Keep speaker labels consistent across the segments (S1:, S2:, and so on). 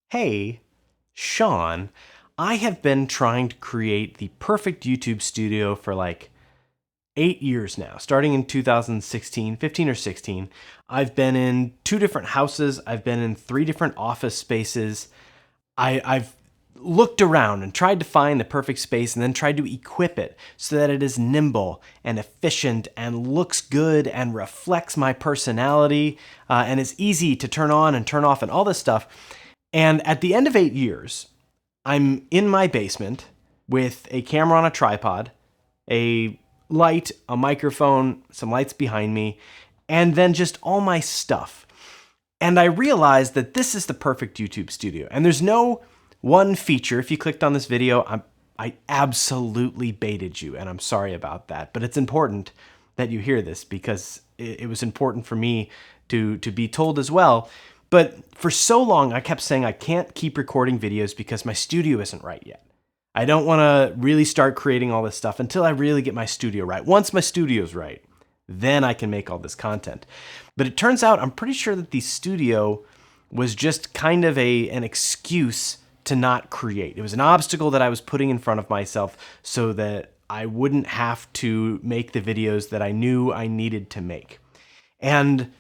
S1: Hey, Sean, I have been trying to create the perfect YouTube studio for like 8 years now, starting in 2016, 15 or 16. I've been in two different houses, I've been in three different office spaces. I've looked around and tried to find the perfect space and then tried to equip it so that it is nimble and efficient and looks good and reflects my personality and is easy to turn on and turn off and all this stuff. And at the end of 8 years, I'm in my basement with a camera on a tripod, a light, a microphone, some lights behind me, and then just all my stuff. And I realized that this is the perfect YouTube studio. And there's no one feature. If you clicked on this video, I absolutely baited you, and I'm sorry about that. But it's important that you hear this because it was important for me to be told as well. But for so long, I kept saying I can't keep recording videos because my studio isn't right yet. I don't want to really start creating all this stuff until I really get my studio right. Once my studio's right, then I can make all this content. But it turns out I'm pretty sure that the studio was just kind of an excuse to not create. It was an obstacle that I was putting in front of myself so that I wouldn't have to make the videos that I knew I needed to make. And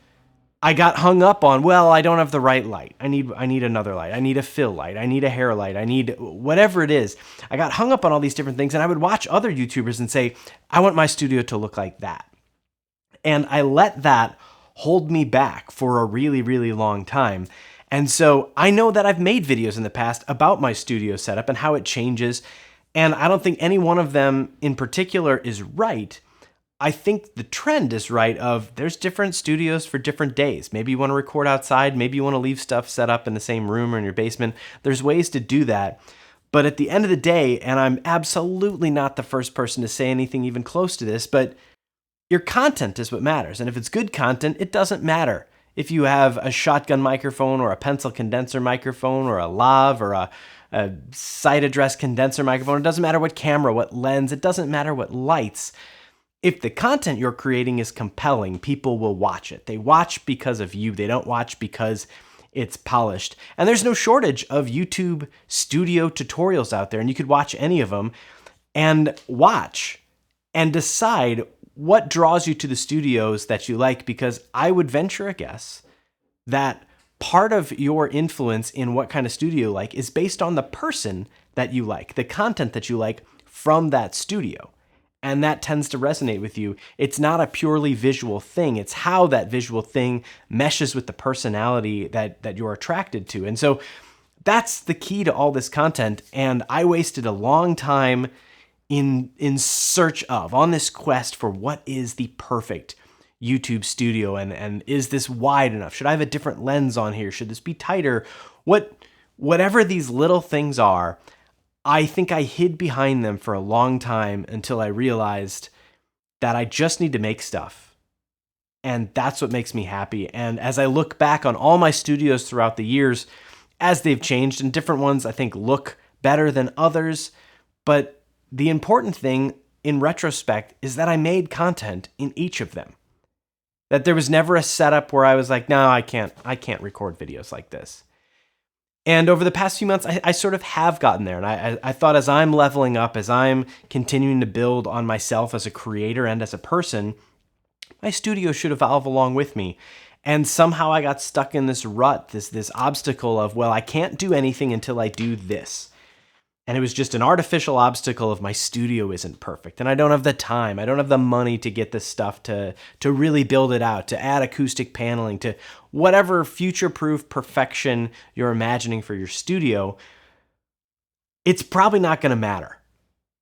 S1: I got hung up on, well, I don't have the right light. I need another light. I need a fill light. I need a hair light. I need whatever it is. I got hung up on all these different things, and I would watch other YouTubers and say, I want my studio to look like that. And I let that hold me back for a really, really long time. And so I know that I've made videos in the past about my studio setup and how it changes. And I don't think any one of them in particular is right. I think the trend is right of there's different studios for different days. Maybe you want to record outside. Maybe you want to leave stuff set up in the same room or in your basement. There's ways to do that. But at the end of the day, and I'm absolutely not the first person to say anything even close to this, but your content is what matters. And if it's good content, it doesn't matter if you have a shotgun microphone or a pencil condenser microphone or a lav or a site address condenser microphone. It doesn't matter what camera, what lens. It doesn't matter what lights. If the content you're creating is compelling, people will watch it. They watch because of you. They don't watch because it's polished. And there's no shortage of YouTube studio tutorials out there, and you could watch any of them and watch and decide what draws you to the studios that you like, because I would venture a guess that part of your influence in what kind of studio you like is based on the person that you like, the content that you like from that studio. And that tends to resonate with you. It's not a purely visual thing. It's how that visual thing meshes with the personality that you're attracted to. And so that's the key to all this content. And I wasted a long time in search of, on this quest for what is the perfect YouTube studio, and is this wide enough? Should I have a different lens on here? Should this be tighter? Whatever these little things are, I think I hid behind them for a long time until I realized that I just need to make stuff. And that's what makes me happy. And as I look back on all my studios throughout the years, as they've changed, and different ones I think look better than others, but the important thing in retrospect is that I made content in each of them. That there was never a setup where I was like, no, I can't record videos like this. And over the past few months, I sort of have gotten there. And I thought, as I'm leveling up, as I'm continuing to build on myself as a creator and as a person, my studio should evolve along with me. And somehow I got stuck in this rut, this obstacle of, well, I can't do anything until I do this. And it was just an artificial obstacle of my studio isn't perfect. And I don't have the time. I don't have the money to get this stuff to really build it out, to add acoustic paneling, to whatever future-proof perfection you're imagining for your studio. It's probably not going to matter.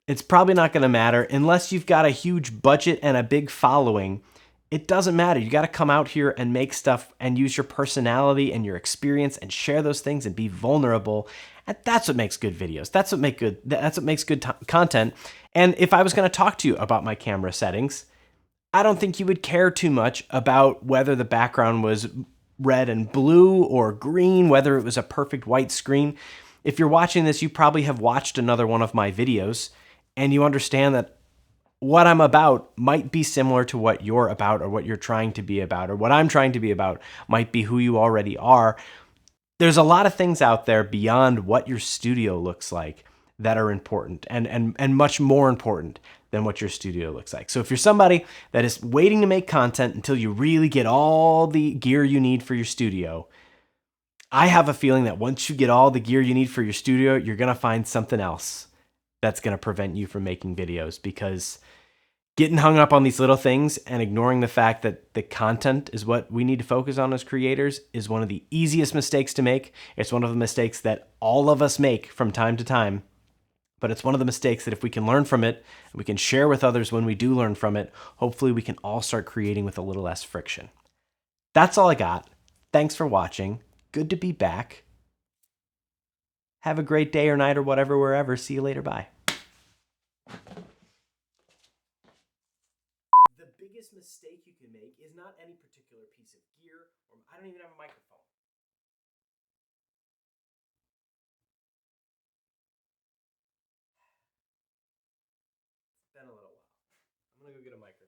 S1: It's probably not going to matter unless you've got a huge budget and a big following. It doesn't matter. You got to come out here and make stuff and use your personality and your experience and share those things and be vulnerable. And that's what makes good videos. That's what makes good content. And if I was going to talk to you about my camera settings, I don't think you would care too much about whether the background was red and blue or green, whether it was a perfect white screen. If you're watching this, you probably have watched another one of my videos, and you understand that what I'm about might be similar to what you're about, or what you're trying to be about, or what I'm trying to be about might be who you already are. There's a lot of things out there beyond what your studio looks like that are important and much more important than what your studio looks like. So if you're somebody that is waiting to make content until you really get all the gear you need for your studio, I have a feeling that once you get all the gear you need for your studio, you're going to find something else that's going to prevent you from making videos, because getting hung up on these little things and ignoring the fact that the content is what we need to focus on as creators is one of the easiest mistakes to make. It's one of the mistakes that all of us make from time to time, but it's one of the mistakes that if we can learn from it, and we can share with others when we do learn from it, hopefully we can all start creating with a little less friction. That's all I got. Thanks for watching. Good to be back. Have a great day or night or whatever, wherever. See you later. Bye. The biggest mistake you can make is not any particular piece of gear, or I don't even have a microphone. It's been a little while. I'm gonna go get a microphone.